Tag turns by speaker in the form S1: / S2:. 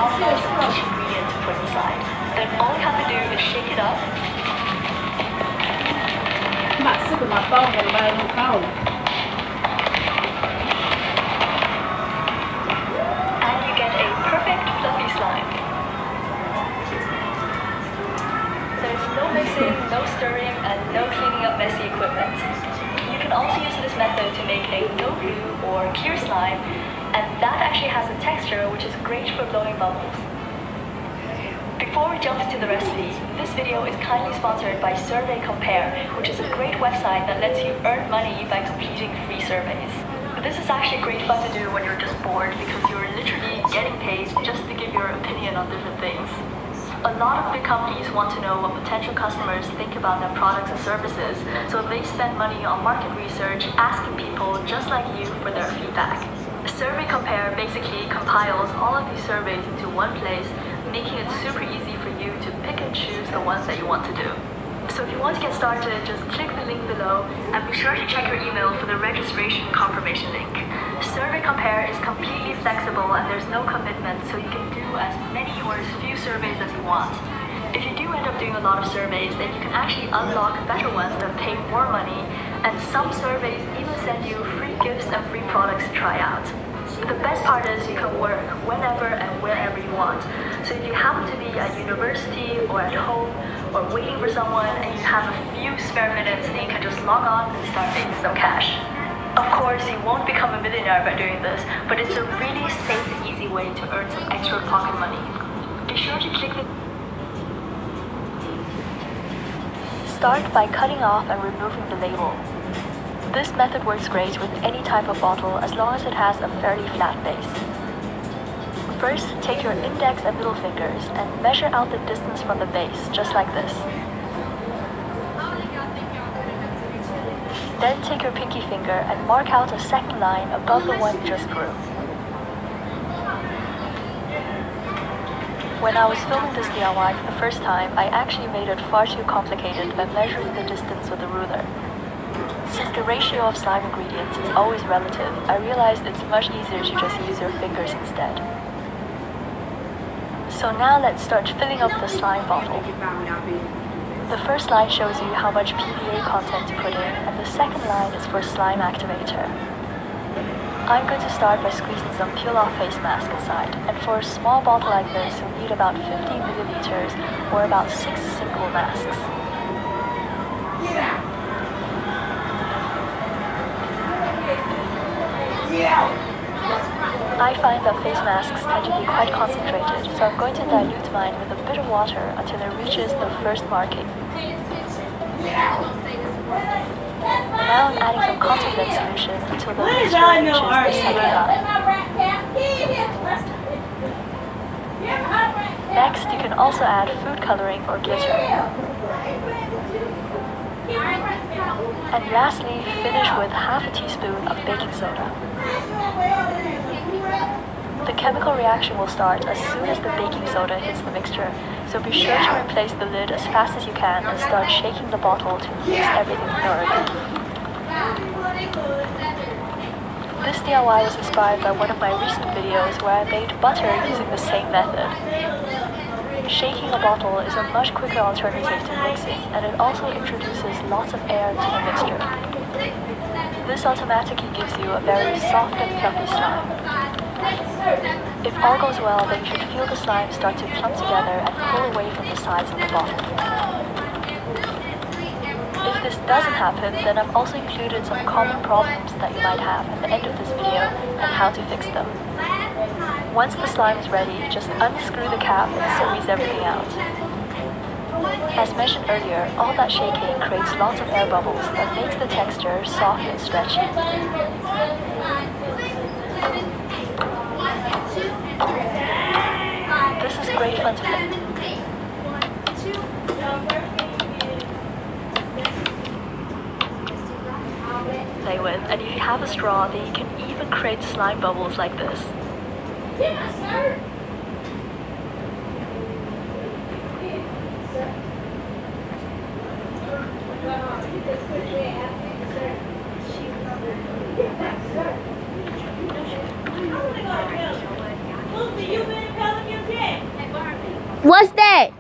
S1: how to use each ingredient for the slime. Then all you have to do is shake it up.
S2: มาซื้อมาป้องกันไปลูกเข้า
S1: And you get a perfect fluffy slime. There's no mixing, no stirring, and no cleaning up messy equipment. You can also use this method to make a no glue or clear slime, and that actually has a texture which is great for blowing bubbles. Before we jump into the recipe, this video is kindly sponsored by Survey Compare, which is a great website that lets you earn money by completing free surveys. This is actually great fun to do when you're just bored because you're literally getting paid just to give your opinion on different things. A lot of big companies want to know what potential customers think about their products and services, so they spend money on market research, asking people just like you for their feedback. Survey Compare basically compiles all of these surveys into one place, making it super easy for you to pick and choose the ones that you want to do. So if you want to get started, just click the link below and be sure to check your email for the registration confirmation link. Survey Compare is completely flexible and there's no commitment, so you can do as many or as few surveys as you want. If you do end up doing a lot of surveys, then you can actually unlock better ones that pay more money, and some surveys even send you free gifts and free products to try out. The best part is you can work whenever and wherever you want. So if you happen to be at university or at home or waiting for someone and you have a few spare minutes, then you can just log on and start making some cash. Of course, you won't become a millionaire by doing this, but it's a really safe and easy way to earn some extra pocket money. Be sure to click the... Start by cutting off and removing the label. This method works great with any type of bottle as long as it has a fairly flat base. First, take your index and middle fingers and measure out the distance from the base, just like this. Then take your pinky finger and mark out a second line above the one you just drew. When I was filming this DIY for the first time, I actually made it far too complicated by measuring the distance with a ruler. Since the ratio of slime ingredients is always relative, I realized it's much easier to just use your fingers instead. So now let's start filling up the slime bottle. The first line shows you how much PVA content to put in, and the second line is for slime activator. I'm going to start by squeezing some peel-off face mask inside, and for a small bottle like this, you'll need about 50 milliliters or about 6 single masks. I find that face masks tend to be quite concentrated, so I'm going to dilute mine with a bit of water until it reaches the first marking. Now I'm adding some concentrate solution until the mixture reaches the second line. Next, you can also add food coloring or glitter. And lastly, finish with half a teaspoon of baking soda. The chemical reaction will start as soon as the baking soda hits the mixture, so be sure to replace the lid as fast as you can and start shaking the bottle to mix everything thoroughly. This DIY was inspired by one of my recent videos where I made butter using the same method. Shaking a bottle is a much quicker alternative to mixing, and it also introduces lots of air to the mixture. This automatically gives you a very soft and fluffy slime. If all goes well, then you should feel the slime start to clump together and pull away from the sides of the bottle. If this doesn't happen, then I've also included some common problems that you might have at the end of this video and how to fix them. Once the slime is ready, just unscrew the cap and squeeze everything out. As mentioned earlier, all that shaking creates lots of air bubbles that makes the texture soft and stretchy. This is great fun to play with, and if you have a straw, then you can even create slime bubbles like this.
S3: What's that?